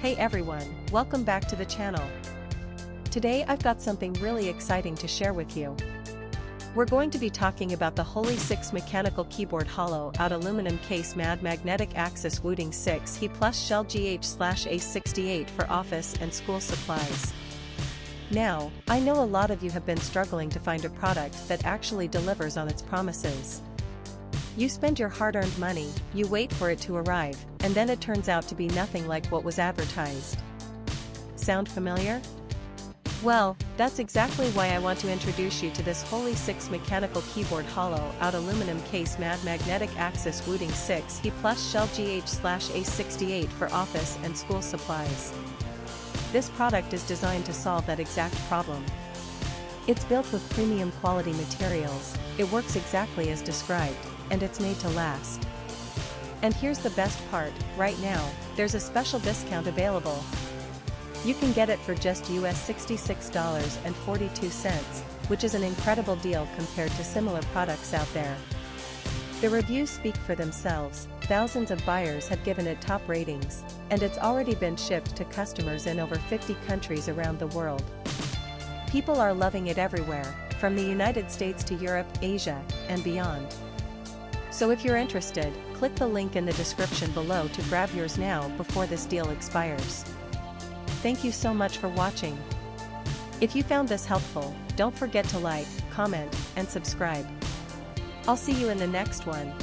Hey everyone, welcome back to the channel. Today I've got something really exciting to share with you. We're going to be talking about the Holy6 mechanical keyboard hollow out aluminum case magnetic axis Wooting 6 He plus shell GH/A68 for office and school supplies. Now, I know a lot of you have been struggling to find a product that actually delivers on its promises. You spend your hard-earned money, you wait for it to arrive, and then it turns out to be nothing like what was advertised. Sound familiar? Well, that's exactly why I want to introduce you to this Holy6 mechanical keyboard hollow out aluminum case magnetic axis Wooting 6 He plus shell GH/A68 for office and school supplies. This product is designed to solve that exact problem. It's built with premium quality materials, it works exactly as described, and it's made to last. And here's the best part, right now, there's a special discount available. You can get it for just US $66.42, which is an incredible deal compared to similar products out there. The reviews speak for themselves, thousands of buyers have given it top ratings, and it's already been shipped to customers in over 50 countries around the world. People are loving it everywhere, from the United States to Europe, Asia, and beyond. So if you're interested, click the link in the description below to grab yours now before this deal expires. Thank you so much for watching. If you found this helpful, don't forget to like, comment, and subscribe. I'll see you in the next one.